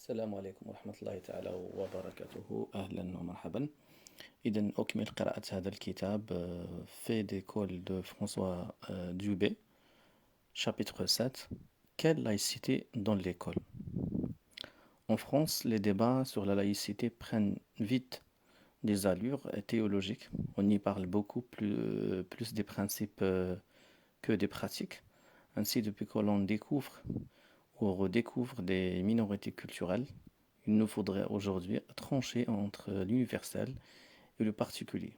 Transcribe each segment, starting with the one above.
السلام عليكم ورحمة الله تعالى وبركاته. أهلا ومرحبا. إذا أكمل قراءة هذا الكتاب Fait d'école de François Dubé, chapitre 7. Quelle laïcité dans l'école? En France, les débats sur la laïcité prennent vite des allures théologiques. On y parle beaucoup plus des principes que des pratiques. Ainsi, depuis que l'on découvre ou redécouvre des minorités culturelles, il nous faudrait aujourd'hui trancher entre l'universel et le particulier,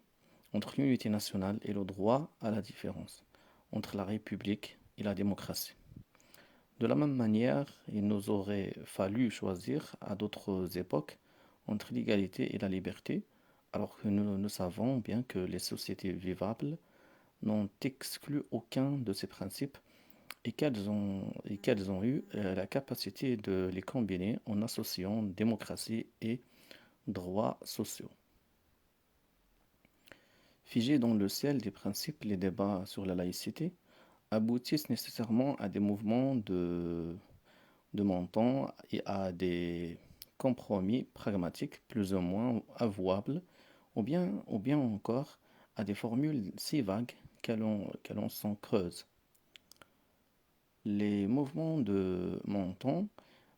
entre l'unité nationale et le droit à la différence, entre la République et la démocratie. De la même manière, il nous aurait fallu choisir à d'autres époques entre l'égalité et la liberté, alors que nous savons bien que les sociétés vivables n'ont exclu aucun de ces principes et qu'elles ont eu la capacité de les combiner en associant démocratie et droits sociaux. Figés dans le ciel des principes, les débats sur la laïcité aboutissent nécessairement à des mouvements de montant et à des compromis pragmatiques plus ou moins avouables, ou bien encore à des formules si vagues qu'elles s'en creuse. Les mouvements de montant,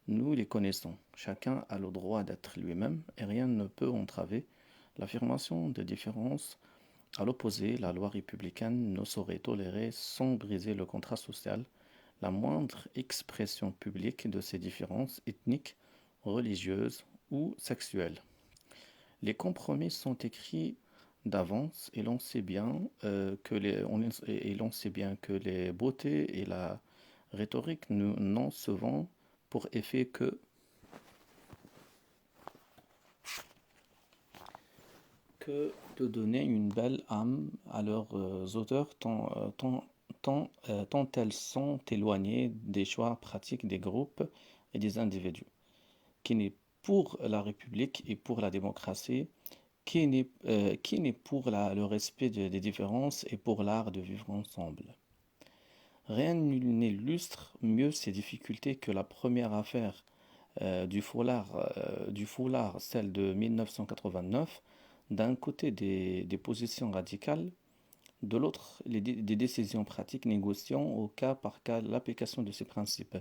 nous les connaissons. Chacun a le droit d'être lui-même et rien ne peut entraver l'affirmation des différences. À l'opposé, la loi républicaine ne saurait tolérer, sans briser le contrat social, la moindre expression publique de ces différences ethniques, religieuses ou sexuelles. Les compromis sont écrits d'avance et l'on sait bien que les beautés et la rhétorique n'ont souvent pour effet que de donner une belle âme à leurs auteurs tant elles sont éloignées des choix pratiques des groupes et des individus, qui n'est pour la République et pour la démocratie, qui n'est pour le respect des différences et pour l'art de vivre ensemble. Rien n'illustre mieux ces difficultés que la première affaire du foulard, celle de 1989, d'un côté des positions radicales, de l'autre des décisions pratiques négociant au cas par cas l'application de ces principes.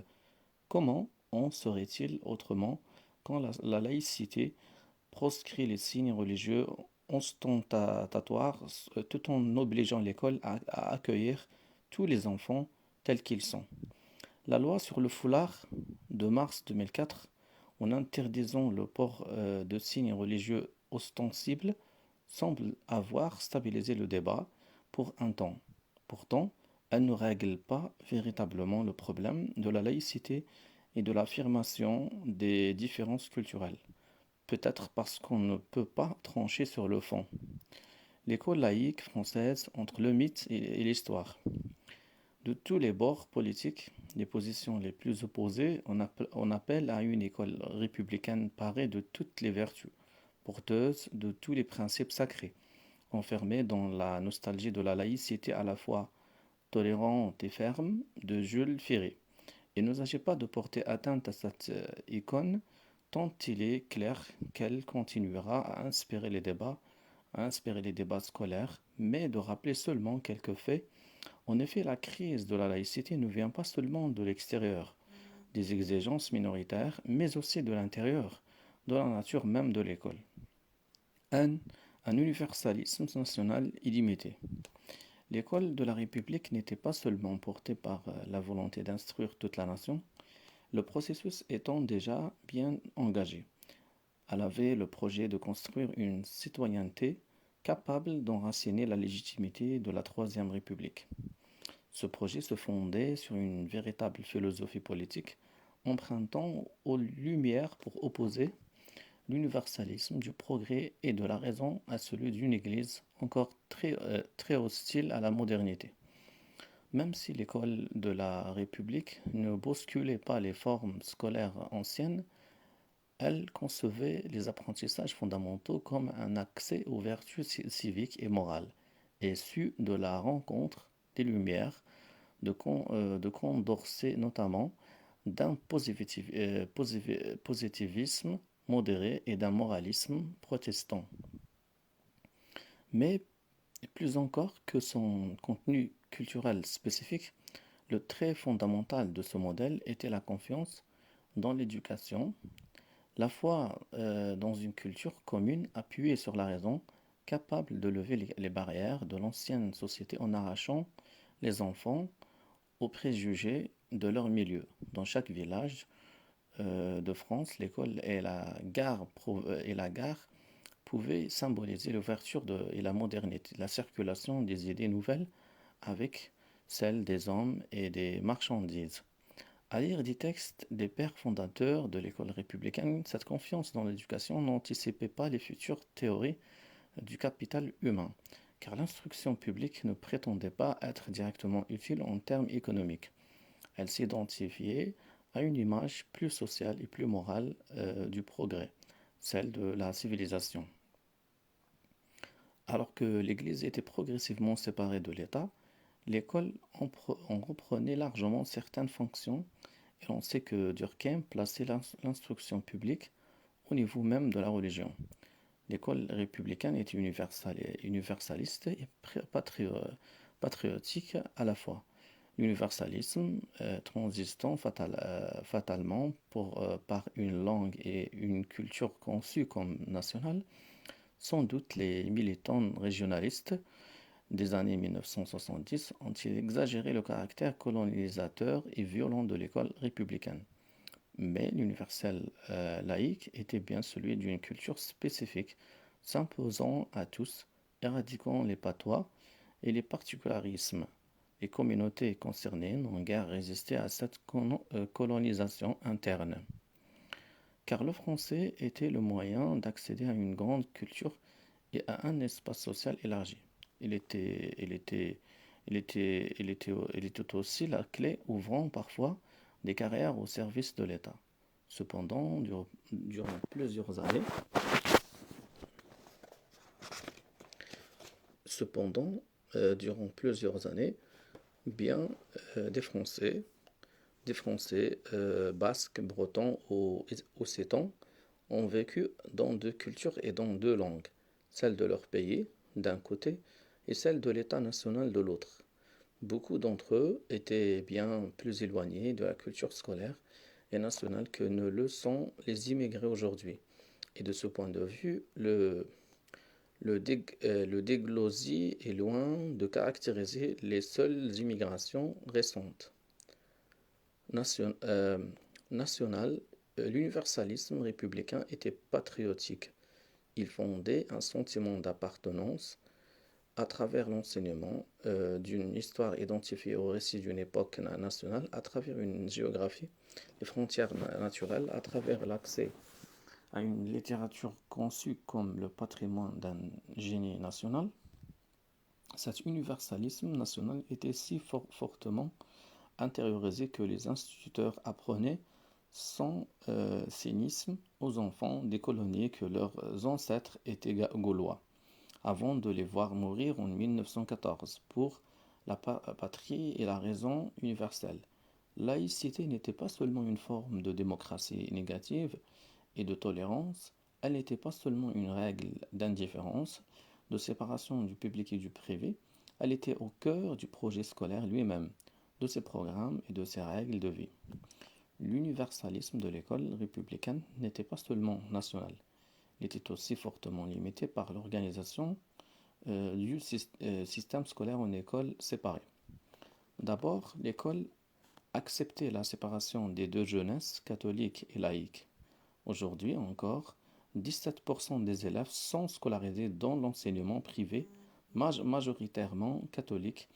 Comment en serait-il autrement quand la laïcité proscrit les signes religieux ostentatoires tout en obligeant l'école à accueillir tous les enfants tels qu'ils sont? La loi sur le foulard de mars 2004, en interdisant le port de signes religieux ostensibles, semble avoir stabilisé le débat pour un temps. Pourtant, elle ne règle pas véritablement le problème de la laïcité et de l'affirmation des différences culturelles. Peut-être parce qu'on ne peut pas trancher sur le fond. L'école laïque française entre le mythe et l'histoire. De tous les bords politiques, les positions les plus opposées, on appelle à une école républicaine parée de toutes les vertus, porteuse de tous les principes sacrés, enfermée dans la nostalgie de la laïcité à la fois tolérante et ferme de Jules Ferry. Il ne s'agit pas de porter atteinte à cette icône, tant il est clair qu'elle continuera à inspirer les débats scolaires, mais de rappeler seulement quelques faits. En effet, la crise de la laïcité ne vient pas seulement de l'extérieur, des exigences minoritaires, mais aussi de l'intérieur, de la nature même de l'école. Un universalisme national illimité. L'école de la République n'était pas seulement portée par la volonté d'instruire toute la nation, le processus étant déjà bien engagé. Elle avait le projet de construire une citoyenneté capable d'enraciner la légitimité de la Troisième République. Ce projet se fondait sur une véritable philosophie politique, empruntant aux Lumières pour opposer l'universalisme du progrès et de la raison à celui d'une Église encore très hostile à la modernité. Même si l'école de la République ne bousculait pas les formes scolaires anciennes, elle concevait les apprentissages fondamentaux comme un accès aux vertus civiques et morales, issus de la rencontre des Lumières, de Condorcet notamment, d'un positivisme modéré et d'un moralisme protestant. Mais plus encore que son contenu culturel spécifique, le trait fondamental de ce modèle était la confiance dans l'éducation, la foi dans une culture commune appuyée sur la raison, capable de lever les barrières de l'ancienne société en arrachant les enfants aux préjugés de leur milieu. Dans chaque village de France, l'école et la gare pouvaient symboliser l'ouverture et la modernité, la circulation des idées nouvelles avec celle des hommes et des marchandises. À lire des textes des pères fondateurs de l'école républicaine, cette confiance dans l'éducation n'anticipait pas les futures théories du capital humain, car l'instruction publique ne prétendait pas être directement utile en termes économiques. Elle s'identifiait à une image plus sociale et plus morale du progrès, celle de la civilisation. Alors que l'Église était progressivement séparée de l'État, l'école en reprenait largement certaines fonctions et l'on sait que Durkheim plaçait l'instruction publique au niveau même de la religion. L'école républicaine était universaliste et patriotique à la fois. L'universalisme transistant fatalement par une langue et une culture conçues comme nationales, sans doute les militants régionalistes des années 1970 ont-ils exagéré le caractère colonisateur et violent de l'école républicaine. Mais l'universel laïque était bien celui d'une culture spécifique, s'imposant à tous, éradiquant les patois et les particularismes. Les communautés concernées n'ont guère résisté à cette colonisation interne, car le français était le moyen d'accéder à une grande culture et à un espace social élargi. Il était aussi la clé ouvrant parfois des carrières au service de l'État. Cependant, durant plusieurs années, cependant, durant plusieurs années, bien des Français basques, bretons ou occitans ont vécu dans deux cultures et dans deux langues, celle de leur pays d'un côté et celle de l'État national de l'autre. Beaucoup d'entre eux étaient bien plus éloignés de la culture scolaire et nationale que ne le sont les immigrés aujourd'hui. Et de ce point de vue, le déglosie est loin de caractériser les seules immigrations récentes. National, l'universalisme républicain était patriotique. Il fondait un sentiment d'appartenance à travers l'enseignement d'une histoire identifiée au récit d'une époque nationale, à travers une géographie, des frontières naturelles, à travers l'accès à une littérature conçue comme le patrimoine d'un génie national. Cet universalisme national était si fortement intériorisé que les instituteurs apprenaient sans cynisme aux enfants des colonies que leurs ancêtres étaient gaulois, avant de les voir mourir en 1914 pour la patrie et la raison universelle. Laïcité n'était pas seulement une forme de démocratie négative et de tolérance, elle n'était pas seulement une règle d'indifférence, de séparation du public et du privé, elle était au cœur du projet scolaire lui-même, de ses programmes et de ses règles de vie. L'universalisme de l'école républicaine n'était pas seulement national, il était aussi fortement limité par l'organisation du système scolaire en écoles séparées. D'abord, l'école acceptait la séparation des deux jeunesses, catholiques et laïques. Aujourd'hui encore, 17% des élèves sont scolarisés dans l'enseignement privé, majoritairement catholique,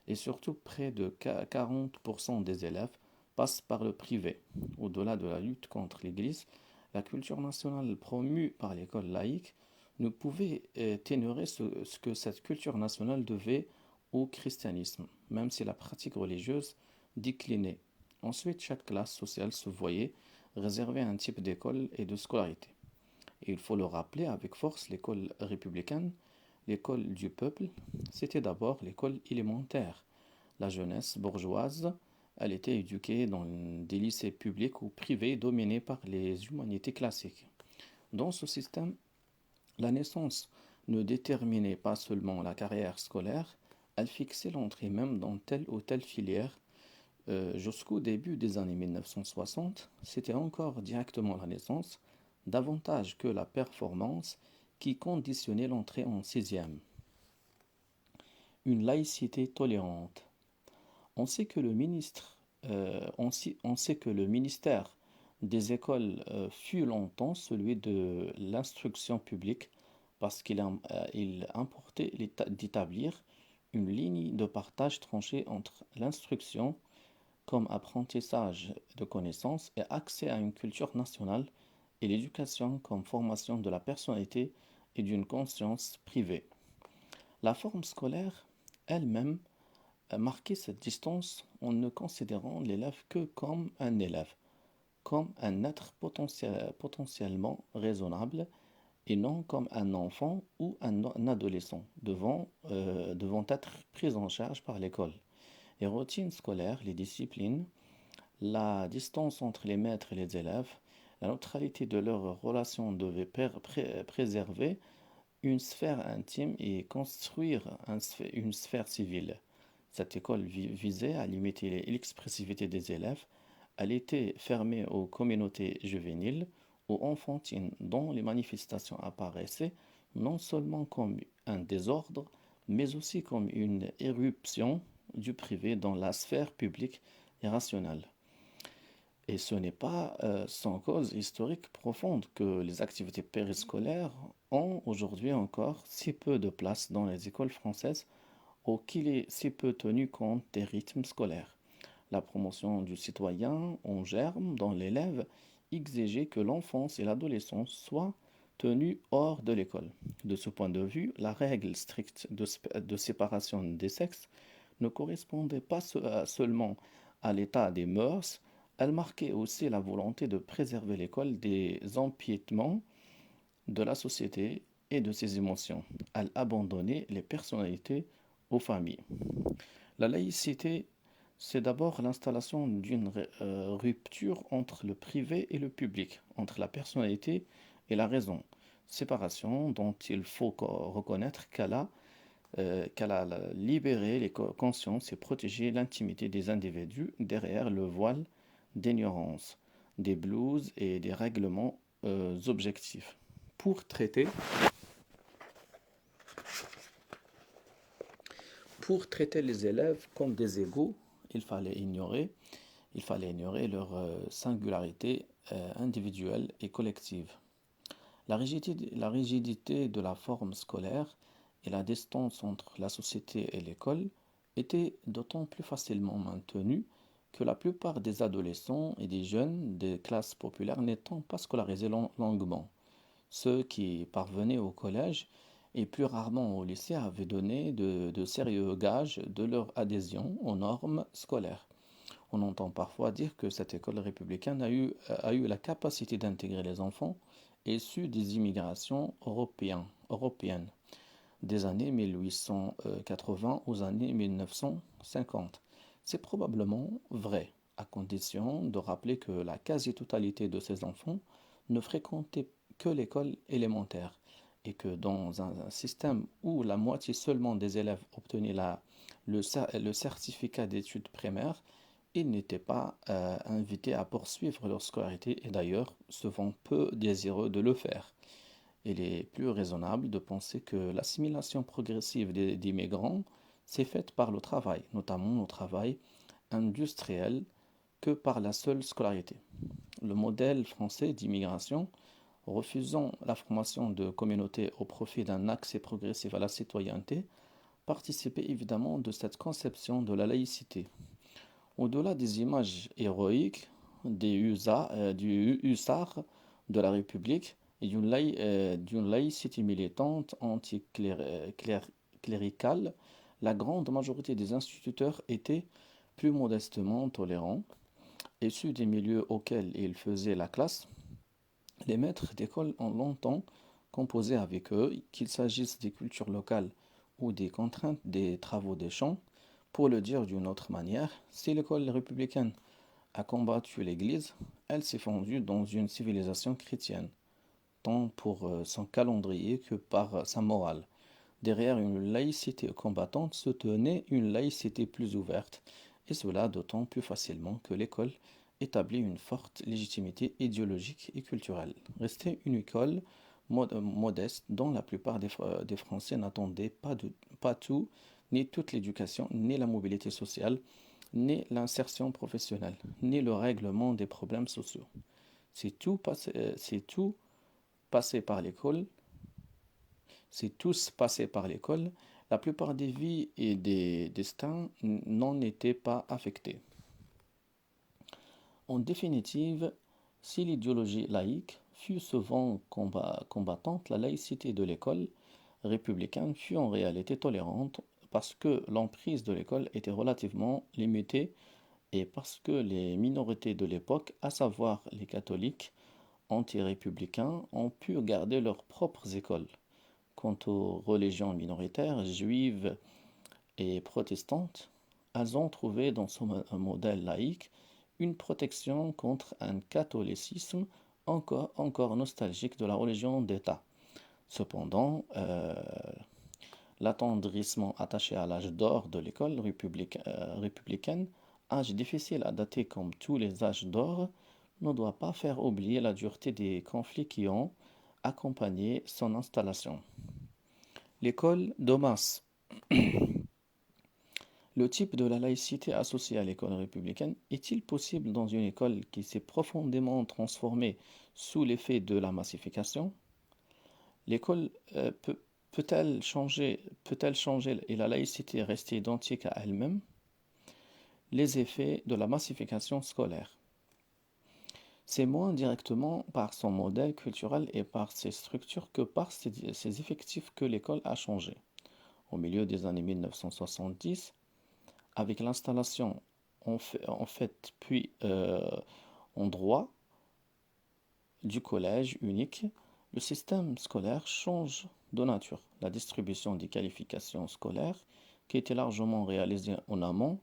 et surtout près de 40% des élèves passent par le privé. Au-delà de la lutte contre l'Église, la culture nationale promue par l'école laïque ne pouvait ténorer ce que cette culture nationale devait au christianisme, même si la pratique religieuse déclinait. Ensuite, chaque classe sociale se voyait réservée à un type d'école et de scolarité. Et il faut le rappeler avec force, l'école républicaine, l'école du peuple, c'était d'abord l'école élémentaire. La jeunesse bourgeoise Elle était éduquée dans des lycées publics ou privés dominés par les humanités classiques. Dans ce système, la naissance ne déterminait pas seulement la carrière scolaire, elle fixait l'entrée même dans telle ou telle filière. Jusqu'au début des années 1960, c'était encore directement la naissance, davantage que la performance, qui conditionnait l'entrée en sixième. Une laïcité tolérante. On sait que le on sait que le ministère des écoles fut longtemps celui de l'instruction publique parce il importait d'établir une ligne de partage tranchée entre l'instruction comme apprentissage de connaissances et accès à une culture nationale et l'éducation comme formation de la personnalité et d'une conscience privée. La forme scolaire elle-même marquait cette distance en ne considérant l'élève que comme un élève, comme un être potentiellement raisonnable et non comme un enfant ou un adolescent devant être pris en charge par l'école. Les routines scolaires, les disciplines, la distance entre les maîtres et les élèves, la neutralité de leurs relations devaient préserver une sphère intime et construire une sphère civile. Cette école visait à limiter l'expressivité des élèves. Elle était fermée aux communautés juvéniles ou enfantines dont les manifestations apparaissaient non seulement comme un désordre, mais aussi comme une éruption du privé dans la sphère publique et rationnelle. Et ce n'est pas sans cause historique profonde que les activités périscolaires ont aujourd'hui encore si peu de place dans les écoles françaises ou qu'il est si peu tenu compte des rythmes scolaires. La promotion du citoyen en germe dans l'élève exigeait que l'enfance et l'adolescence soient tenues hors de l'école. De ce point de vue, la règle stricte de séparation des sexes ne correspondait pas seulement à l'état des mœurs, elle marquait aussi la volonté de préserver l'école des empiétements de la société et de ses émotions. Elle abandonnait les personnalités aux familles. La laïcité, c'est d'abord l'installation d'une rupture entre le privé et le public, entre la personnalité et la raison. Séparation dont il faut reconnaître qu'elle a libéré les consciences et protégé l'intimité des individus derrière le voile d'ignorance, des blues et des règlements objectifs. Pour traiter, pour traiter les élèves comme des égaux, il fallait ignorer, il fallait ignorer leur singularité individuelle et collective. La rigidité de la forme scolaire et la distance entre la société et l'école étaient d'autant plus facilement maintenues que la plupart des adolescents et des jeunes des classes populaires n'étant pas scolarisés longuement. Ceux qui parvenaient au collège et plus rarement au lycée avaient donné de sérieux gages de leur adhésion aux normes scolaires. On entend parfois dire que cette école républicaine a eu la capacité d'intégrer les enfants issus des immigrations européennes des années 1880 aux années 1950. C'est probablement vrai, à condition de rappeler que la quasi-totalité de ces enfants ne fréquentaient que l'école élémentaire et que dans un système où la moitié seulement des élèves obtenaient le certificat d'études primaires, ils n'étaient pas invités à poursuivre leur scolarité et d'ailleurs souvent peu désireux de le faire. Il est plus raisonnable de penser que l'assimilation progressive des migrants s'est faite par le travail, notamment le travail industriel, que par la seule scolarité. Le modèle français d'immigration, refusant la formation de communautés au profit d'un accès progressif à la citoyenneté, participait évidemment de cette conception de la laïcité. Au-delà des images héroïques du hussard de la République et d'une laïcité militante anticléricale, la grande majorité des instituteurs étaient plus modestement tolérants. Issus des milieux auxquels ils faisaient la classe, les maîtres d'école ont longtemps composé avec eux, qu'il s'agisse des cultures locales ou des contraintes des travaux des champs, Pour le dire d'une autre manière, si l'école républicaine a combattu l'Église, elle s'est fondue dans une civilisation chrétienne, tant pour son calendrier que par sa morale. Derrière une laïcité combattante se tenait une laïcité plus ouverte, et cela d'autant plus facilement que l'école établit une forte légitimité idéologique et culturelle. Restait une école modeste dont la plupart des Français n'attendaient pas tout, ni toute l'éducation, ni la mobilité sociale, ni l'insertion professionnelle, ni le règlement des problèmes sociaux. C'est tout passé par l'école, c'est tous passés par l'école, la plupart des vies et des destins n'en étaient pas affectés. En définitive, si l'idéologie laïque fut souvent combattante, la laïcité de l'école républicaine fut en réalité tolérante parce que l'emprise de l'école était relativement limitée et parce que les minorités de l'époque, à savoir les catholiques anti-républicains, ont pu garder leurs propres écoles. Quant aux religions minoritaires, juives et protestantes, elles ont trouvé dans ce modèle laïque une protection contre un catholicisme encore nostalgique de la religion d'État. Cependant, l'attendrissement attaché à l'âge d'or de l'école républicaine, âge difficile à dater comme tous les âges d'or, ne doit pas faire oublier la dureté des conflits qui ont accompagné son installation. L'école de masse. Le type de la laïcité associée à l'école républicaine est-il possible dans une école qui s'est profondément transformée sous l'effet de la massification? L'école peut-elle changer et la laïcité rester identique à elle-même? Les effets de la massification scolaire. C'est moins directement par son modèle culturel et par ses structures que par ses effectifs que l'école a changé. Au milieu des années 1970, avec l'installation en fait puis en droit du collège unique, le système scolaire change de nature. La distribution des qualifications scolaires, qui était largement réalisée en amont,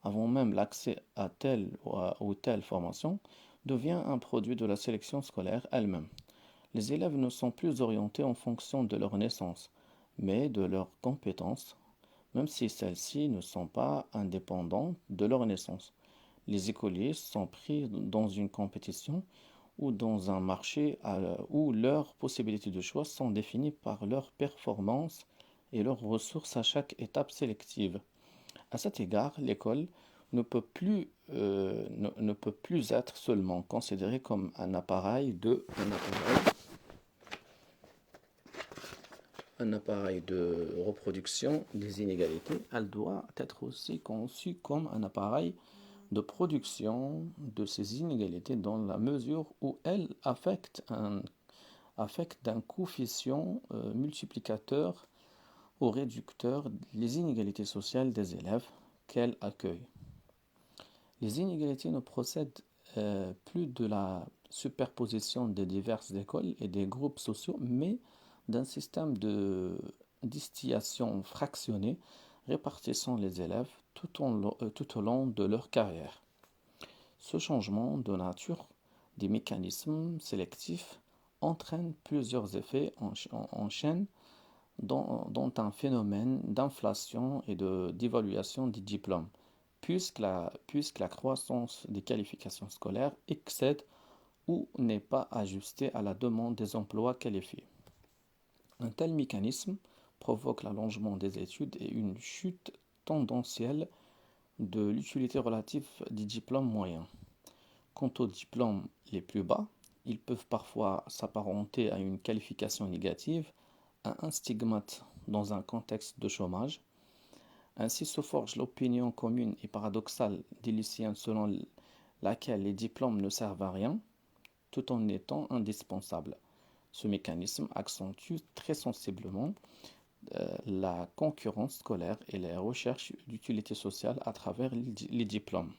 avant même l'accès à telle ou telle formation, devient un produit de la sélection scolaire elle-même. Les élèves ne sont plus orientés en fonction de leur naissance, mais de leurs compétences, même si celles-ci ne sont pas indépendantes de leur naissance. Les écoliers sont pris dans une compétition ou dans un marché où leurs possibilités de choix sont définies par leurs performances et leurs ressources à chaque étape sélective. À cet égard, l'école ne peut plus être seulement considérée comme un appareil de reproduction des inégalités, elle doit être aussi conçue comme un appareil de production de ces inégalités dans la mesure où elle affecte d'un coefficient multiplicateur ou réducteur les inégalités sociales des élèves qu'elle accueille. Les inégalités ne procèdent plus de la superposition des diverses écoles et des groupes sociaux, mais d'un système de distillation fractionnée répartissant les élèves tout au long de leur carrière. Ce changement de nature des mécanismes sélectifs entraîne plusieurs effets en chaîne, dont un phénomène d'inflation et d'évaluation des diplômes, puisque la croissance des qualifications scolaires excède ou n'est pas ajustée à la demande des emplois qualifiés. Un tel mécanisme provoque l'allongement des études et une chute tendancielle de l'utilité relative des diplômes moyens. Quant aux diplômes les plus bas, ils peuvent parfois s'apparenter à une qualification négative, à un stigmate dans un contexte de chômage. Ainsi se forge l'opinion commune et paradoxale des lycéens selon laquelle les diplômes ne servent à rien, tout en étant indispensables. Ce mécanisme accentue très sensiblement la concurrence scolaire et les recherches d'utilité sociale à travers les diplômes.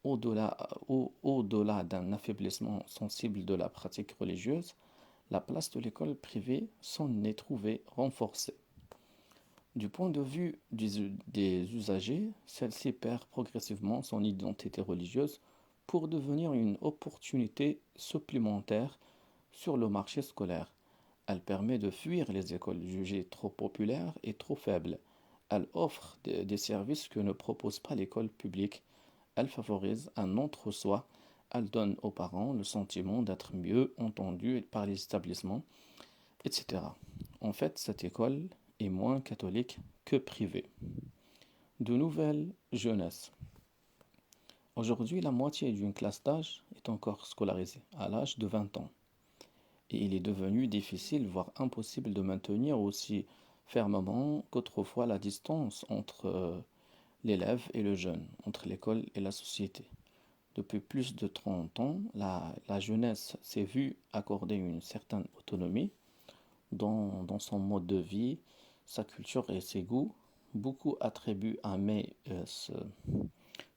Au-delà d'un affaiblissement sensible de la pratique religieuse, la place de l'école privée s'en est trouvée renforcée. Du point de vue des usagers, celle-ci perd progressivement son identité religieuse pour devenir une opportunité supplémentaire sur le marché scolaire. Elle permet de fuir les écoles jugées trop populaires et trop faibles. Elle offre des services que ne propose pas l'école publique. Elle favorise un entre-soi. Elle donne aux parents le sentiment d'être mieux entendus par les établissements, etc. En fait, cette école est moins catholique que privée. De nouvelles jeunesses. Aujourd'hui, la moitié d'une classe d'âge est encore scolarisée à l'âge de 20 ans. Et il est devenu difficile, voire impossible de maintenir aussi fermement qu'autrefois la distance entre l'élève et le jeune, entre l'école et la société. Depuis plus de 30 ans, la jeunesse s'est vue accorder une certaine autonomie dans son mode de vie, sa culture et ses goûts. Beaucoup attribuent à mai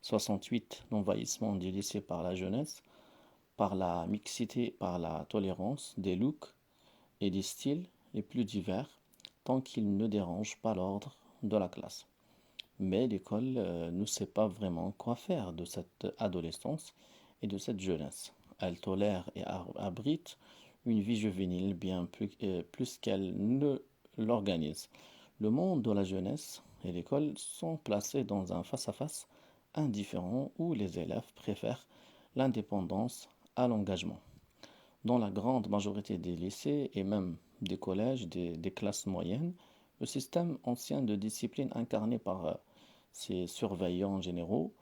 68 l'envahissement du lycée par la jeunesse, par la mixité, par la tolérance des looks et des styles les plus divers, tant qu'ils ne dérangent pas l'ordre de la classe. Mais l'école ne sait pas vraiment quoi faire de cette adolescence et de cette jeunesse. Elle tolère et abrite une vie juvénile bien plus qu'elle ne l'organise. Le monde de la jeunesse et l'école sont placés dans un face-à-face indifférent où les élèves préfèrent l'indépendance à l'engagement. Dans la grande majorité des lycées et même des collèges, des classes moyennes, le système ancien de discipline incarné par ces surveillants généraux,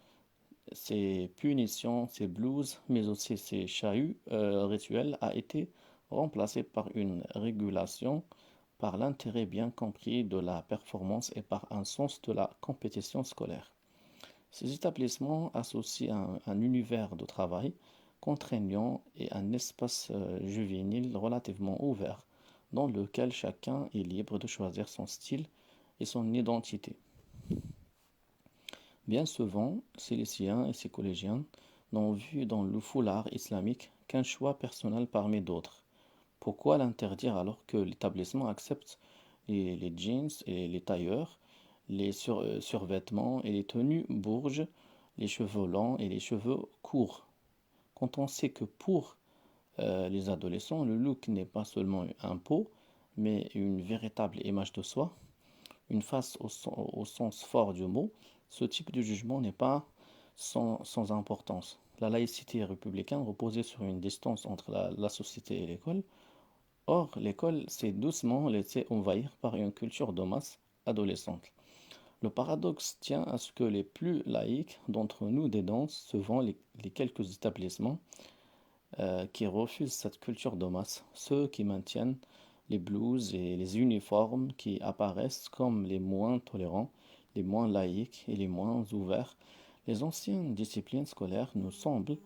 ces punitions, ces blues, mais aussi ces chahuts rituels a été remplacé par une régulation, par l'intérêt bien compris de la performance et par un sens de la compétition scolaire. Ces établissements associent un univers de travail contraignant et un espace juvénile relativement ouvert, dans lequel chacun est libre de choisir son style et son identité. Bien souvent, ces lycéens et ces collégiens n'ont vu dans le foulard islamique qu'un choix personnel parmi d'autres. Pourquoi l'interdire alors que l'établissement accepte les jeans et les tailleurs, les survêtements et les tenues bourges, les cheveux longs et les cheveux courts? Quand on sait que pour les adolescents, le look n'est pas seulement un pot, mais une véritable image de soi, une face au sens fort du mot, ce type de jugement n'est pas sans importance. La laïcité républicaine reposait sur une distance entre la société et l'école. Or, l'école s'est doucement laissée envahir par une culture de masse adolescente. Le paradoxe tient à ce que les plus laïcs d'entre nous dénoncent souvent les quelques établissements qui refusent cette culture de masse, ceux qui maintiennent les blouses et les uniformes qui apparaissent comme les moins tolérants, les moins laïques et les moins ouverts. Les anciennes disciplines scolaires nous semblent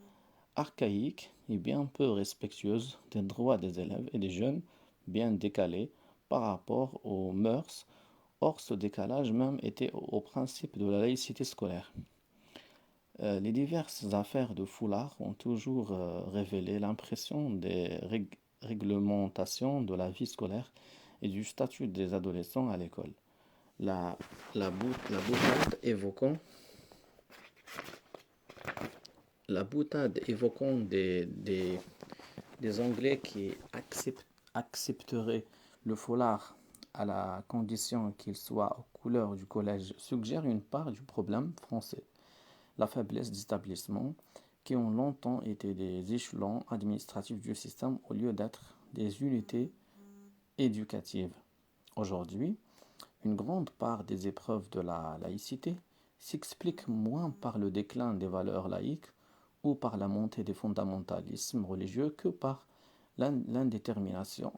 archaïques et bien peu respectueuses des droits des élèves et des jeunes, bien décalées par rapport aux mœurs. Or, ce décalage même était au principe de la laïcité scolaire. Les diverses affaires de foulard ont toujours révélé l'impression des réglementations de la vie scolaire et du statut des adolescents à l'école. La, la boutade évoquant, la boutade évoquant des Anglais qui accepteraient le foulard à la condition qu'il soit aux couleurs du collège suggère une part du problème français. La faiblesse des établissements qui ont longtemps été des échelons administratifs du système au lieu d'être des unités éducatives. Aujourd'hui, une grande part des épreuves de la laïcité s'explique moins par le déclin des valeurs laïques ou par la montée des fondamentalismes religieux que par l'indétermination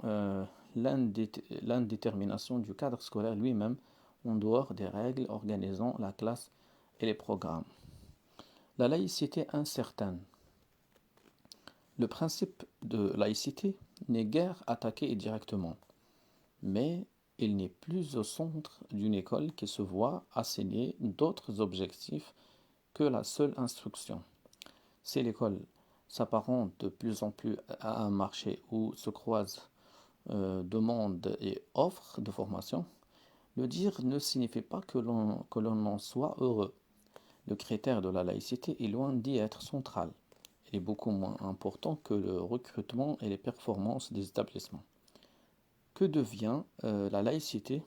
du cadre scolaire lui-même en dehors des règles organisant la classe et les programmes. La laïcité incertaine. Le principe de laïcité n'est guère attaqué directement, mais il n'est plus au centre d'une école qui se voit assigner d'autres objectifs que la seule instruction. Si l'école s'apparente de plus en plus à un marché où se croisent demande et offre de formation, Le dire ne signifie pas que l'on en soit heureux. Le critère de la laïcité est loin d'y être central. Il est beaucoup moins important que le recrutement et les performances des établissements. Que devient la laïcité?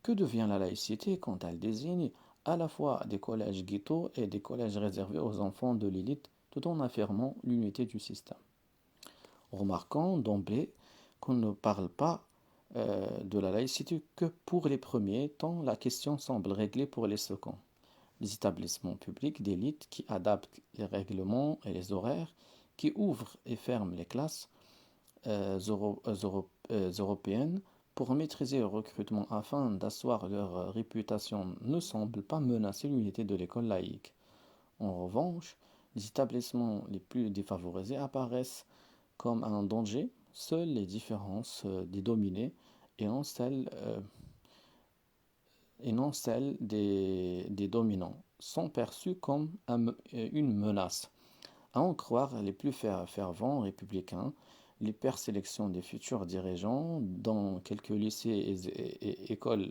Que devient la laïcité quand elle désigne à la fois des collèges ghettos et des collèges réservés aux enfants de l'élite, tout en affirmant l'unité du système? Remarquons d'emblée qu'on ne parle pas de la laïcité que pour les premiers, tant la question semble réglée pour les seconds. Les établissements publics d'élite qui adaptent les règlements et les horaires, qui ouvrent et ferment les classes européennes pour maîtriser le recrutement afin d'asseoir leur réputation ne semblent pas menacer l'unité de l'école laïque. En revanche, les établissements les plus défavorisés apparaissent comme un danger. Seules les différences des dominés et non celles des dominants sont perçues comme une menace. À en croire les plus fervents républicains, l'hypersélection des futurs dirigeants dans quelques lycées et écoles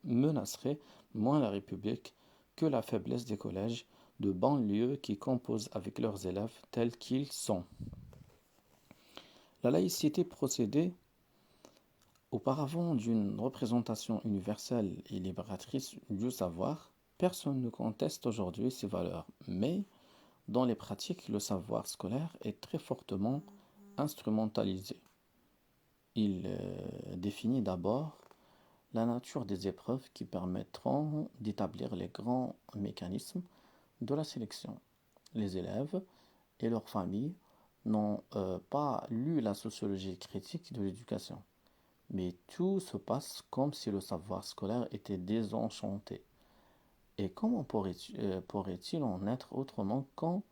menacerait moins la République que la faiblesse des collèges de banlieue qui composent avec leurs élèves tels qu'ils sont. La laïcité procédait auparavant d'une représentation universelle et libératrice du savoir. Personne ne conteste aujourd'hui ces valeurs, mais dans les pratiques, le savoir scolaire est très fortement instrumentalisé. Il définit d'abord la nature des épreuves qui permettront d'établir les grands mécanismes de la sélection. Les élèves et leurs familles n'ont pas lu la sociologie critique de l'éducation, mais tout se passe comme si le savoir scolaire était désenchanté. Et comment pourrait-il en être autrement quand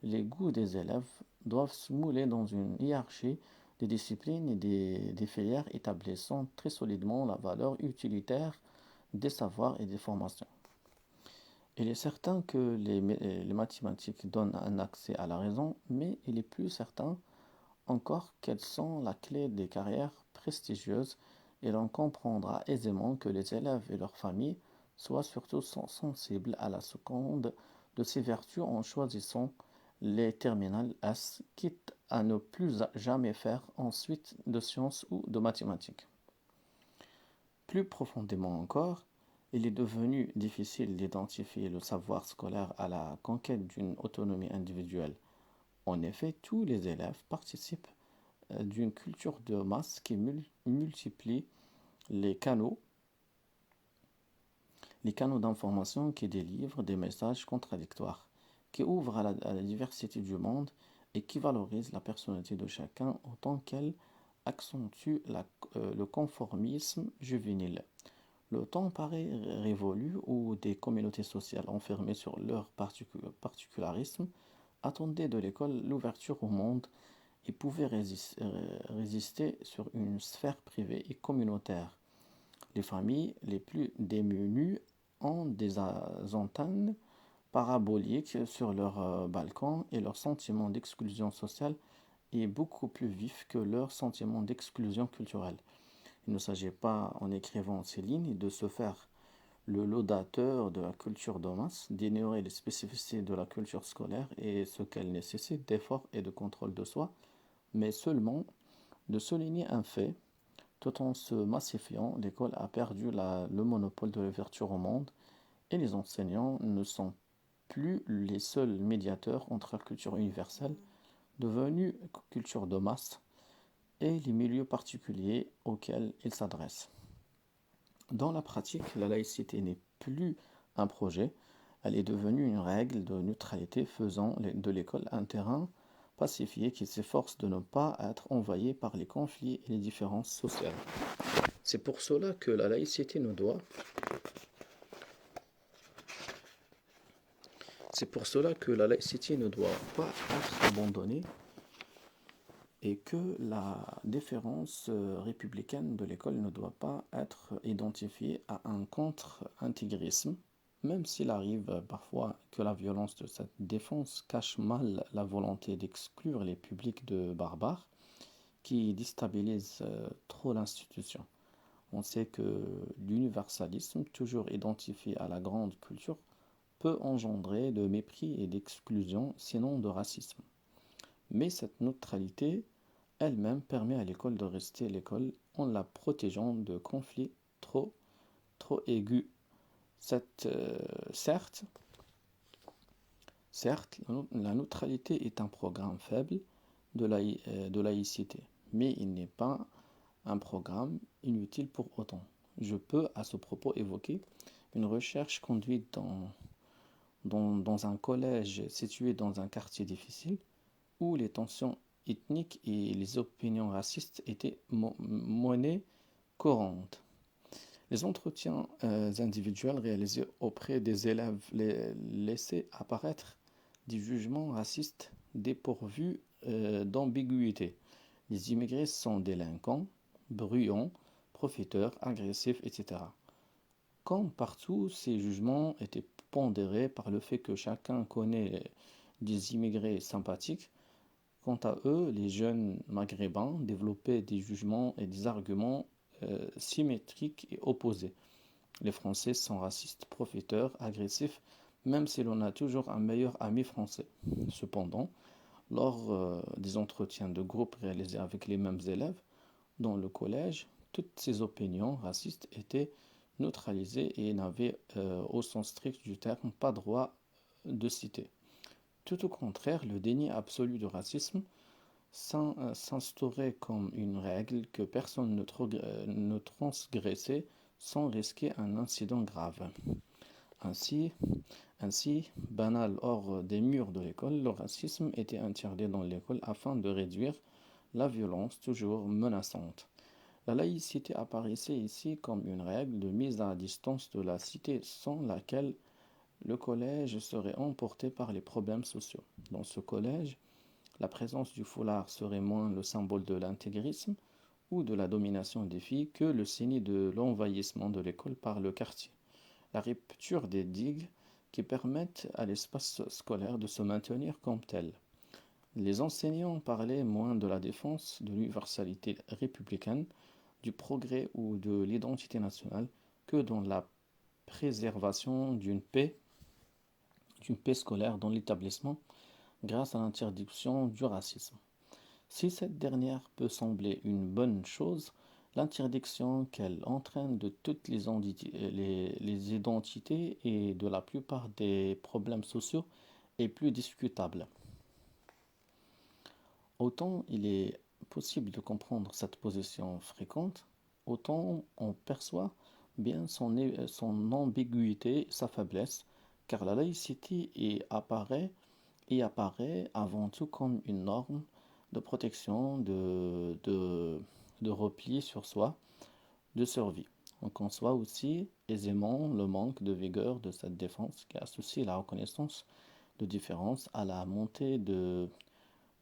les goûts des élèves doivent se mouler dans une hiérarchie des disciplines et des filières établissant très solidement la valeur utilitaire des savoirs et des formations? Il est certain que les mathématiques donnent un accès à la raison, mais il est plus certain encore qu'elles sont la clé des carrières prestigieuses et l'on comprendra aisément que les élèves et leurs familles soient surtout sensibles à la seconde de ces vertus en choisissant les terminales S, quitte à ne plus jamais faire ensuite de sciences ou de mathématiques. Plus profondément encore, il est devenu difficile d'identifier le savoir scolaire à la conquête d'une autonomie individuelle. En effet, tous les élèves participent d'une culture de masse qui multiplie les canaux d'information, qui délivrent des messages contradictoires, qui ouvrent à la diversité du monde et qui valorisent la personnalité de chacun autant qu'elle accentue le conformisme juvénile. Le temps paraît révolu où des communautés sociales enfermées sur leur particularisme attendaient de l'école l'ouverture au monde et pouvaient résister sur une sphère privée et communautaire. Les familles les plus démunies ont des antennes paraboliques sur leur balcon et leur sentiment d'exclusion sociale est beaucoup plus vif que leur sentiment d'exclusion culturelle. Il ne s'agit pas, en écrivant ces lignes, de se faire le laudateur de la culture de masse, d'ignorer les spécificités de la culture scolaire et ce qu'elle nécessite d'efforts et de contrôle de soi, mais seulement de souligner un fait. Tout en se massifiant, l'école a perdu le monopole de l'ouverture au monde et les enseignants ne sont plus les seuls médiateurs entre la culture universelle, devenue culture de masse, et les milieux particuliers auxquels ils s'adressent. Dans la pratique, la laïcité n'est plus un projet, elle est devenue une règle de neutralité faisant de l'école un terrain pacifié qui s'efforce de ne pas être envahi par les conflits et les différences sociales. C'est pour cela que la laïcité ne doit pas être abandonnée et que la déférence républicaine de l'école ne doit pas être identifiée à un contre-intégrisme, même s'il arrive parfois que la violence de cette défense cache mal la volonté d'exclure les publics de barbares qui déstabilisent trop l'institution. On sait que l'universalisme, toujours identifié à la grande culture, peut engendrer de mépris et d'exclusion, sinon de racisme. Mais cette neutralité elle-même permet à l'école de rester l'école en la protégeant de conflits trop, trop aigus. Cette, certes, certes, la neutralité est un programme faible de laïcité, mais il n'est pas un programme inutile pour autant. Je peux à ce propos évoquer une recherche conduite dans un collège situé dans un quartier difficile où les tensions ethniques et les opinions racistes étaient monnaie courante. Les entretiens individuels réalisés auprès des élèves laissaient apparaître des jugements racistes dépourvus d'ambiguïté. Les immigrés sont délinquants, bruyants, profiteurs, agressifs, etc. Comme partout, ces jugements étaient pondérés par le fait que chacun connaît des immigrés sympathiques. Quant à eux, les jeunes maghrébins développaient des jugements et des arguments symétriques et opposés. Les Français sont racistes, profiteurs, agressifs, même si l'on a toujours un meilleur ami français. Cependant, lors des entretiens de groupe réalisés avec les mêmes élèves dans le collège, toutes ces opinions racistes étaient neutralisées et n'avaient, au sens strict du terme, pas droit de citer. Tout au contraire, le déni absolu du racisme s'instaurait comme une règle que personne ne transgressait sans risquer un incident grave. Ainsi, banal hors des murs de l'école, le racisme était interdit dans l'école afin de réduire la violence toujours menaçante. La laïcité apparaissait ici comme une règle de mise à distance de la cité sans laquelle le collège serait emporté par les problèmes sociaux. Dans ce collège, la présence du foulard serait moins le symbole de l'intégrisme ou de la domination des filles que le signe de l'envahissement de l'école par le quartier. La rupture des digues qui permettent à l'espace scolaire de se maintenir comme tel. Les enseignants parlaient moins de la défense de l'universalité républicaine, du progrès ou de l'identité nationale que dans la préservation d'une paix scolaire dans l'établissement grâce à l'interdiction du racisme. Si cette dernière peut sembler une bonne chose, l'interdiction qu'elle entraîne de toutes les identités et de la plupart des problèmes sociaux est plus discutable. Autant il est possible de comprendre cette position fréquente, autant on perçoit bien son ambiguïté, sa faiblesse, car la laïcité y apparaît avant tout comme une norme de protection, de repli sur soi, de survie. On conçoit aussi aisément le manque de vigueur de cette défense qui associe la reconnaissance de différences à la montée de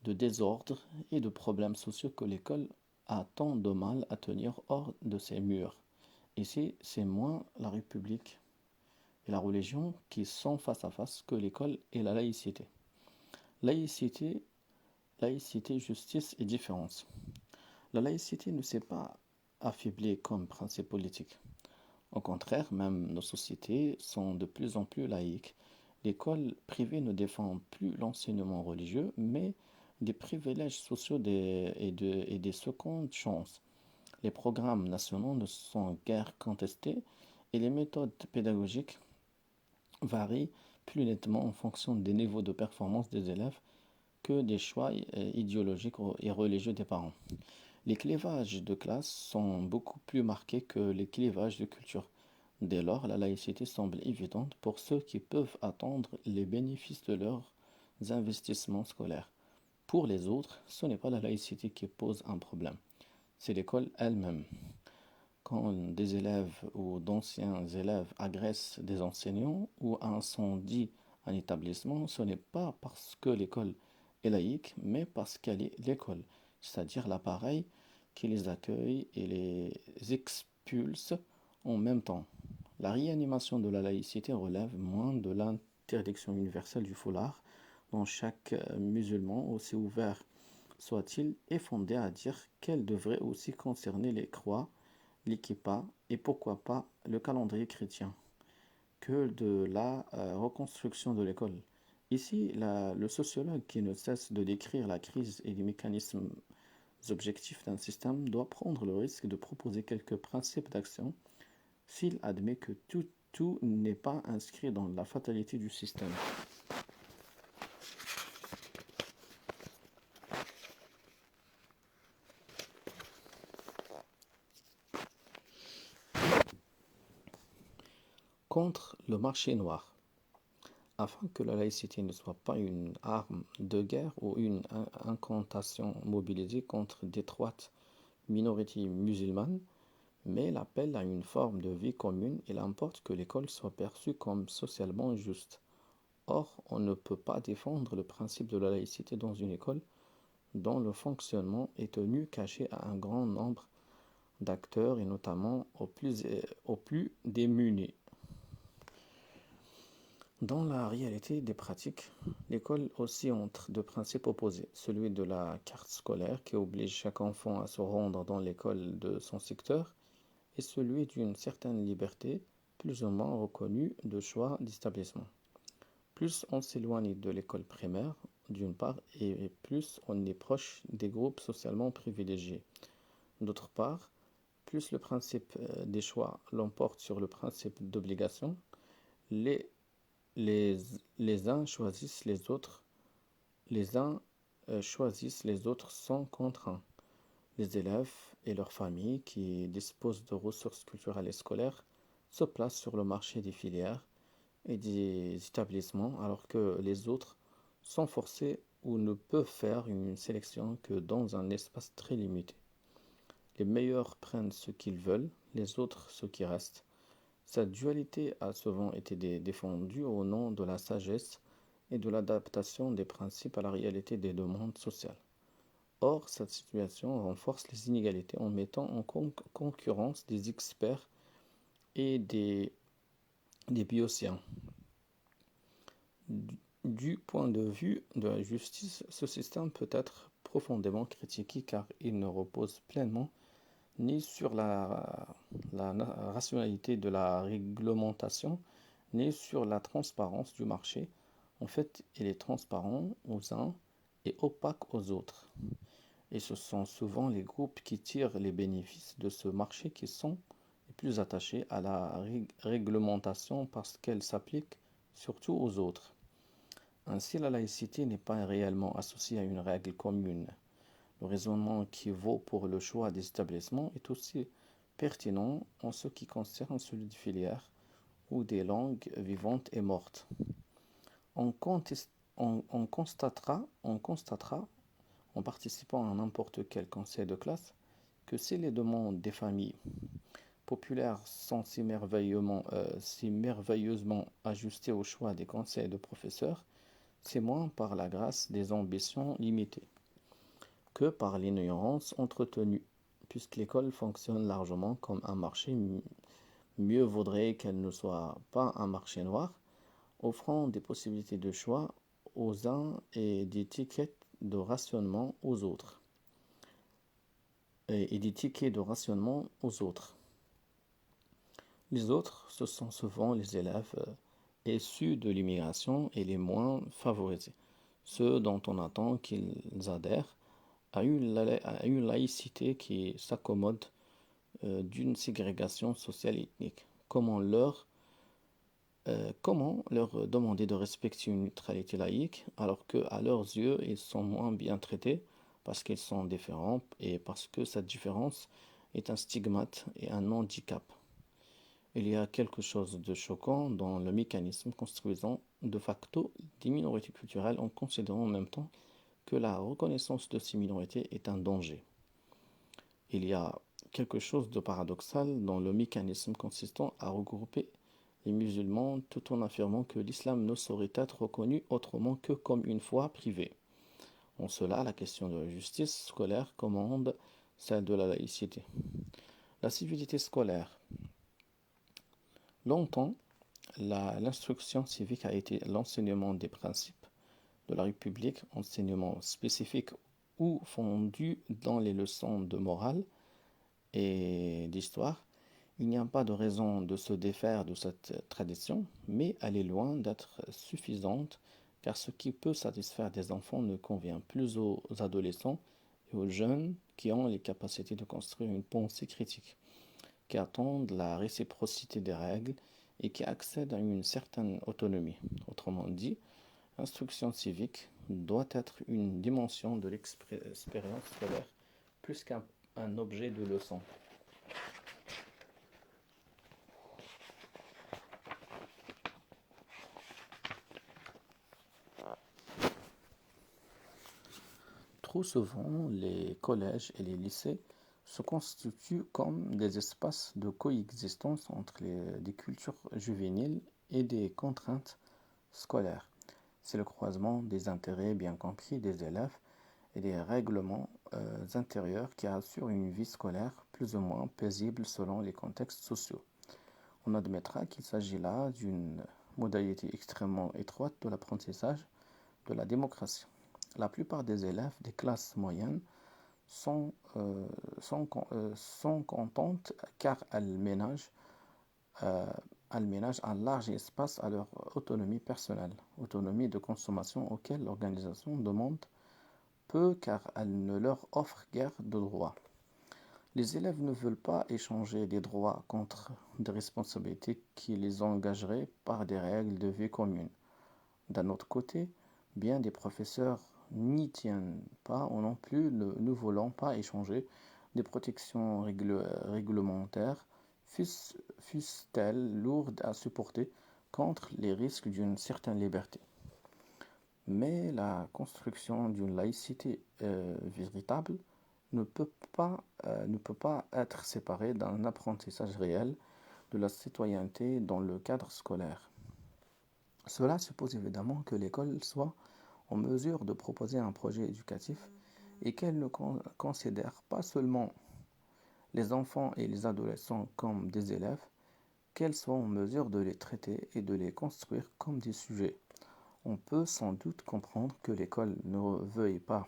désordres et de problèmes sociaux que l'école a tant de mal à tenir hors de ses murs. Ici, c'est moins la République et la religion qui sont face à face que l'école et la laïcité. Laïcité, justice et différence. La laïcité ne s'est pas affaiblie comme principe politique. Au contraire, même nos sociétés sont de plus en plus laïques. L'école privée ne défend plus l'enseignement religieux, mais des privilèges sociaux et des secondes chances. Les programmes nationaux ne sont guère contestés et les méthodes pédagogiques varient plus nettement en fonction des niveaux de performance des élèves que des choix idéologiques et religieux des parents. Les clivages de classe sont beaucoup plus marqués que les clivages de culture. Dès lors, la laïcité semble évidente pour ceux qui peuvent attendre les bénéfices de leurs investissements scolaires. Pour les autres, ce n'est pas la laïcité qui pose un problème, c'est l'école elle-même. Quand des élèves ou d'anciens élèves agressent des enseignants ou incendient un établissement, ce n'est pas parce que l'école est laïque, mais parce qu'elle est l'école, c'est-à-dire l'appareil qui les accueille et les expulse en même temps. La réanimation de la laïcité relève moins de l'interdiction universelle du foulard, dont chaque musulman, aussi ouvert soit-il, est fondé à dire qu'elle devrait aussi concerner les croix, l'Ikippa et pourquoi pas le calendrier chrétien que de la reconstruction de l'école. Ici, le sociologue qui ne cesse de décrire la crise et les mécanismes objectifs d'un système doit prendre le risque de proposer quelques principes d'action s'il admet que tout n'est pas inscrit dans la fatalité du système. Contre le marché noir. Afin que la laïcité ne soit pas une arme de guerre ou une incantation mobilisée contre d'étroites minorités musulmanes, mais l'appel à une forme de vie commune, il importe que l'école soit perçue comme socialement juste. Or, on ne peut pas défendre le principe de la laïcité dans une école dont le fonctionnement est tenu caché à un grand nombre d'acteurs et notamment aux plus démunis. Dans la réalité des pratiques, l'école oscille entre deux principes opposés, celui de la carte scolaire qui oblige chaque enfant à se rendre dans l'école de son secteur et celui d'une certaine liberté, plus ou moins reconnue, de choix d'établissement. Plus on s'éloigne de l'école primaire, d'une part, et plus on est proche des groupes socialement privilégiés. D'autre part, plus le principe des choix l'emporte sur le principe d'obligation, les uns choisissent les uns choisissent les autres sans contraint. Les élèves et leurs familles qui disposent de ressources culturelles et scolaires se placent sur le marché des filières et des établissements alors que les autres sont forcés ou ne peuvent faire une sélection que dans un espace très limité. Les meilleurs prennent ce qu'ils veulent, les autres ce qui reste. Cette dualité a souvent été défendue au nom de la sagesse et de l'adaptation des principes à la réalité des demandes sociales. Or, cette situation renforce les inégalités en mettant en concurrence des experts et des biociens. Du point de vue de la justice, ce système peut être profondément critiqué car il ne repose pleinement ni sur la rationalité de la réglementation, ni sur la transparence du marché. En fait, il est transparent aux uns et opaque aux autres. Et ce sont souvent les groupes qui tirent les bénéfices de ce marché qui sont les plus attachés à la réglementation parce qu'elle s'applique surtout aux autres. Ainsi, la laïcité n'est pas réellement associée à une règle commune. Le raisonnement qui vaut pour le choix des établissements est aussi pertinent en ce qui concerne celui des filières ou des langues vivantes et mortes. On constatera, en participant à n'importe quel conseil de classe, que si les demandes des familles populaires sont si merveilleusement ajustées au choix des conseils de professeurs, c'est moins par la grâce des ambitions limitées que par l'ignorance entretenue. Puisque l'école fonctionne largement comme un marché, mieux vaudrait qu'elle ne soit pas un marché noir, offrant des possibilités de choix aux uns et des tickets de rationnement aux autres. Les autres, ce sont souvent les élèves issus de l'immigration et les moins favorisés, ceux dont on attend qu'ils adhèrent à une laïcité qui s'accommode d'une ségrégation sociale et ethnique. Comment leur demander de respecter une neutralité laïque alors qu'à leurs yeux, ils sont moins bien traités parce qu'ils sont différents et parce que cette différence est un stigmate et un handicap. Il y a quelque chose de choquant dans le mécanisme construisant de facto des minorités culturelles en considérant en même temps que la reconnaissance de ces minorités est un danger. Il y a quelque chose de paradoxal dans le mécanisme consistant à regrouper les musulmans tout en affirmant que l'islam ne saurait être reconnu autrement que comme une foi privée. En cela, la question de la justice scolaire commande celle de la laïcité. La civilité scolaire. Longtemps, l'instruction civique a été l'enseignement des principes de la République, enseignement spécifique ou fondu dans les leçons de morale et d'histoire, il n'y a pas de raison de se défaire de cette tradition, mais elle est loin d'être suffisante, car ce qui peut satisfaire des enfants ne convient plus aux adolescents et aux jeunes qui ont les capacités de construire une pensée critique, qui attendent la réciprocité des règles et qui accèdent à une certaine autonomie. Autrement dit, l'instruction civique doit être une dimension de l'expérience scolaire plus qu'un objet de leçon. Trop souvent, les collèges et les lycées se constituent comme des espaces de coexistence entre des cultures juvéniles et des contraintes scolaires. C'est le croisement des intérêts bien compris des élèves et des règlements intérieurs qui assurent une vie scolaire plus ou moins paisible selon les contextes sociaux. On admettra qu'il s'agit là d'une modalité extrêmement étroite de l'apprentissage de la démocratie. La plupart des élèves des classes moyennes sont, sont contentes car euh, elles ménagent un large espace à leur autonomie personnelle, autonomie de consommation auquel l'organisation demande peu car elle ne leur offre guère de droits. Les élèves ne veulent pas échanger des droits contre des responsabilités qui les engageraient par des règles de vie communes. D'un autre côté, bien des professeurs n'y tiennent pas ou non plus ne voulant pas échanger des protections réglementaires, fussent-elles lourdes à supporter, contre les risques d'une certaine liberté. Mais la construction d'une laïcité véritable ne peut pas être séparée d'un apprentissage réel de la citoyenneté dans le cadre scolaire. Cela suppose évidemment que l'école soit en mesure de proposer un projet éducatif et qu'elle ne considère pas seulement les enfants et les adolescents comme des élèves, qu'elle soit en mesure de les traiter et de les construire comme des sujets. On peut sans doute comprendre que l'école ne veuille pas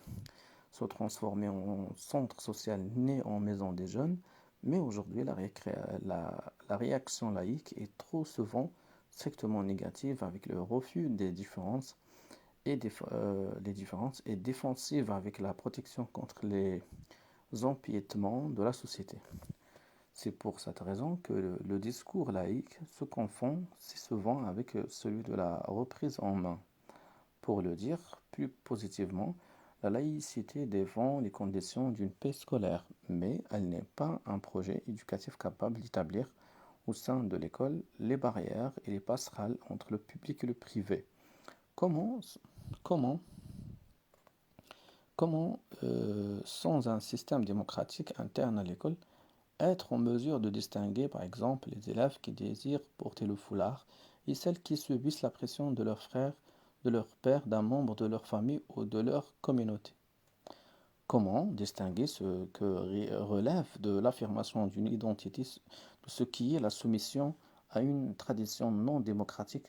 se transformer en centre social né en maison des jeunes, mais aujourd'hui la réaction laïque est trop souvent strictement négative avec le refus des différences et défensive avec la protection contre les empiétements de la société. C'est pour cette raison que le discours laïque se confond si souvent avec celui de la reprise en main. Pour le dire plus positivement, la laïcité défend les conditions d'une paix scolaire, mais elle n'est pas un projet éducatif capable d'établir au sein de l'école les barrières et les passerelles entre le public et le privé. Comment, comment, sans un système démocratique interne à l'école, être en mesure de distinguer, par exemple, les élèves qui désirent porter le foulard et celles qui subissent la pression de leurs frères, de leur père, d'un membre de leur famille ou de leur communauté? Comment distinguer ce que relève de l'affirmation d'une identité de ce qui est la soumission à une tradition non démocratique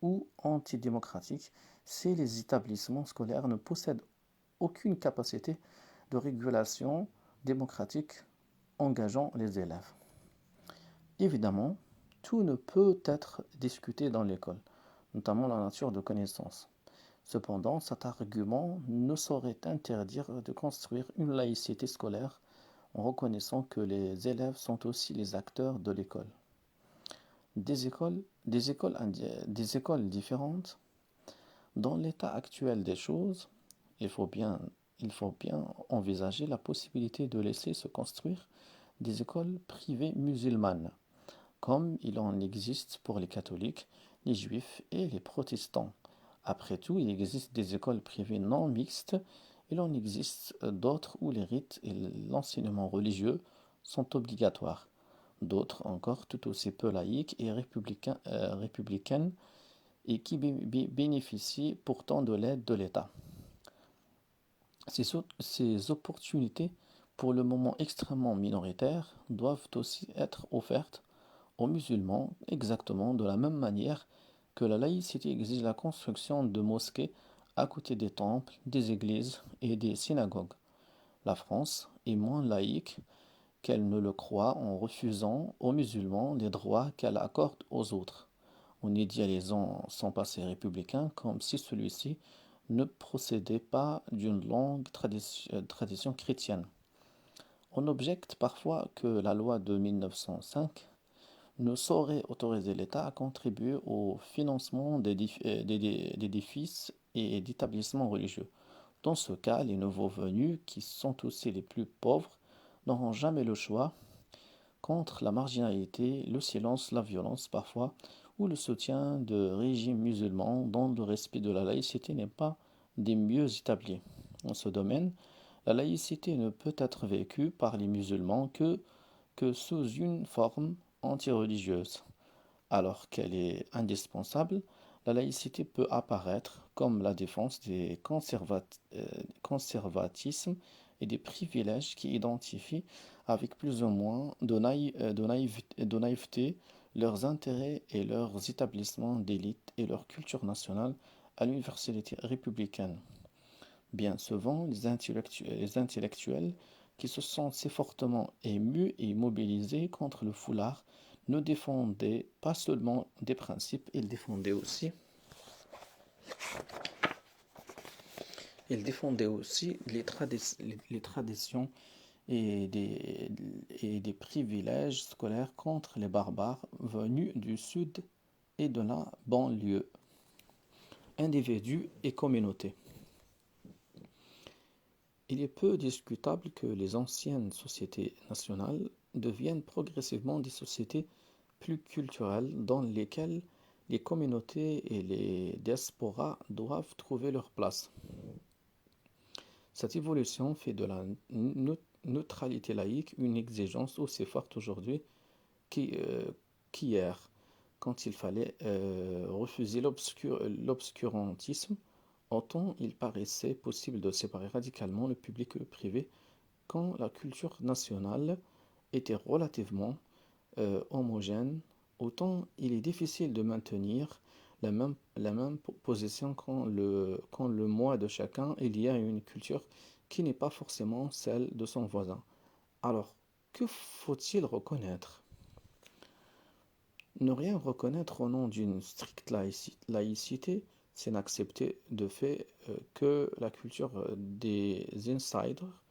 ou antidémocratique si les établissements scolaires ne possèdent aucune capacité de régulation démocratique engageant les élèves? Évidemment, tout ne peut être discuté dans l'école, notamment la nature de connaissances. Cependant, cet argument ne saurait interdire de construire une laïcité scolaire en reconnaissant que les élèves sont aussi les acteurs de l'école. Des écoles différentes. Dans l'état actuel des choses, il faut bien envisager la possibilité de laisser se construire des écoles privées musulmanes, comme il en existe pour les catholiques, les juifs et les protestants. Après tout, il existe des écoles privées non mixtes, il en existe d'autres où les rites et l'enseignement religieux sont obligatoires, d'autres encore tout aussi peu laïques et républicaines et qui bénéficient pourtant de l'aide de l'État. Ces opportunités, pour le moment extrêmement minoritaires, doivent aussi être offertes aux musulmans exactement de la même manière que la laïcité exige la construction de mosquées à côté des temples, des églises et des synagogues. La France est moins laïque qu'elle ne le croit en refusant aux musulmans les droits qu'elle accorde aux autres, en idéalisant son passé républicain comme si celui-ci ne procédait pas d'une longue tradition chrétienne. On objecte parfois que la loi de 1905 ne saurait autoriser l'État à contribuer au financement d'édifices et d'établissements religieux. Dans ce cas, les nouveaux venus, qui sont aussi les plus pauvres, n'auront jamais le choix contre la marginalité, le silence, la violence parfois, ou le soutien de régimes musulmans dont le respect de la laïcité n'est pas des mieux établis. Dans ce domaine, la laïcité ne peut être vécue par les musulmans que sous une forme anti-religieuse. Alors qu'elle est indispensable, la laïcité peut apparaître comme la défense des conservatismes et des privilèges qui identifient avec plus ou moins de naïveté leurs intérêts et leurs établissements d'élite et leur culture nationale à l'universalité républicaine. Bien souvent, les intellectuels qui se sont si fortement émus et mobilisés contre le foulard ne défendaient pas seulement des principes, ils défendaient aussi les traditions et des privilèges scolaires contre les barbares venus du sud et de la banlieue, individus et communautés. Il est peu discutable que les anciennes sociétés nationales deviennent progressivement des sociétés plus culturelles dans lesquelles les communautés et les diasporas doivent trouver leur place. Cette évolution fait de la neutralité laïque une exigence aussi forte aujourd'hui qu'hier, quand il fallait refuser l'obscurantisme. Autant il paraissait possible de séparer radicalement le public et le privé quand la culture nationale était relativement homogène, autant il est difficile de maintenir la même position quand le moi de chacun est lié à une culture qui n'est pas forcément celle de son voisin. Alors, que faut-il reconnaître? Ne rien reconnaître au nom d'une stricte laïcité, c'est n'accepter de fait que la culture des insiders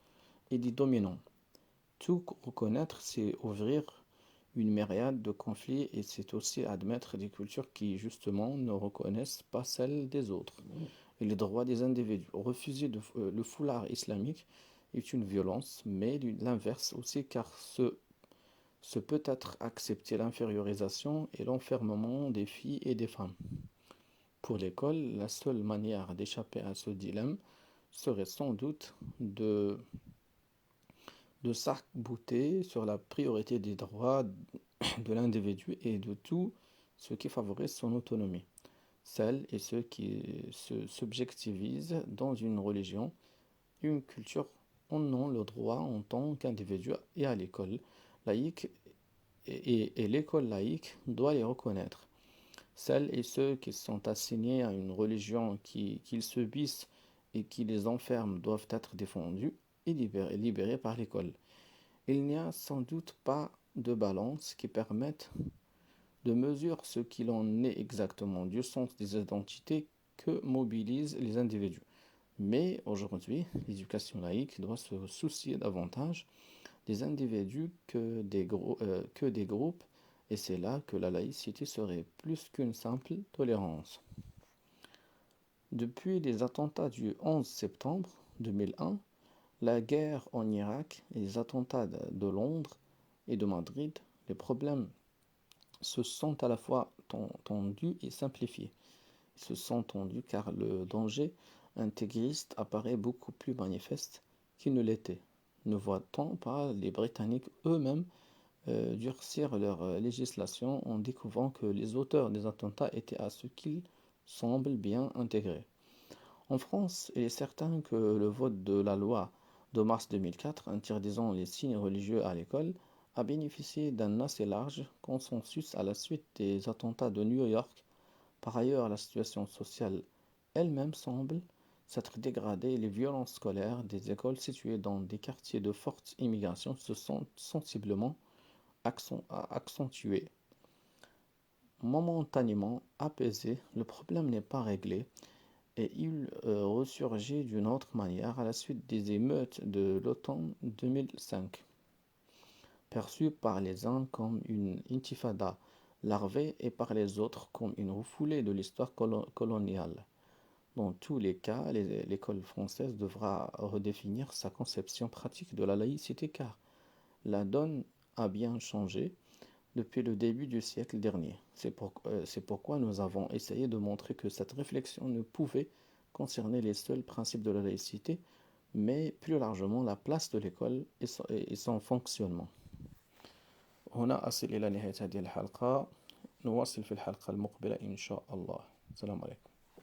et des dominants. Tout reconnaître, c'est ouvrir une myriade de conflits et c'est aussi admettre des cultures qui justement ne reconnaissent pas celles des autres et les droits des individus. Refuser le foulard islamique est une violence, mais l'inverse aussi, car ce peut être accepter l'infériorisation et l'enfermement des filles et des femmes. Pour l'école, la seule manière d'échapper à ce dilemme serait sans doute de s'arc-bouter sur la priorité des droits de l'individu et de tout ce qui favorise son autonomie. Celles et ceux qui se subjectivisent dans une religion, une culture, en ont le droit en tant qu'individu et à l'école laïque et l'école laïque doit les reconnaître. Celles et ceux qui sont assignés à une religion qu'ils subissent et qui les enferme doivent être défendus et libérés par l'école. Il n'y a sans doute pas de balance qui permette de mesurer ce qu'il en est exactement du sens des identités que mobilisent les individus. Mais aujourd'hui, l'éducation laïque doit se soucier davantage des individus que des groupes, et c'est là que la laïcité serait plus qu'une simple tolérance. Depuis les attentats du 11 septembre 2001, la guerre en Irak et les attentats de Londres et de Madrid, les problèmes se sont à la fois tendus et simplifiés. Ils se sont tendus car le danger intégriste apparaît beaucoup plus manifeste qu'il ne l'était. Ne voit-on pas les Britanniques eux-mêmes durcir leur législation en découvrant que les auteurs des attentats étaient à ce qu'il semble bien intégrés? En France, il est certain que le vote de la loi de mars 2004 interdisant les signes religieux à l'école a bénéficié d'un assez large consensus à la suite des attentats de New York. Par ailleurs, la situation sociale elle-même semble s'être dégradé et les violences scolaires des écoles situées dans des quartiers de forte immigration se sont sensiblement accentuées. Momentanément apaisé, le problème n'est pas réglé et il ressurgit d'une autre manière à la suite des émeutes de l'automne 2005, perçues par les uns comme une intifada larvée et par les autres comme une refoulée de l'histoire coloniale. Dans tous les cas, l'école française devra redéfinir sa conception pratique de la laïcité car la donne a bien changé depuis le début du siècle dernier. C'est pourquoi nous avons essayé de montrer que cette réflexion ne pouvait concerner les seuls principes de la laïcité, mais plus largement la place de l'école et son fonctionnement. هنا أصل إلى نهاية هذه الحلقة. نواصل في الحلقة المقبلة إن شاء الله. السلام عليكم.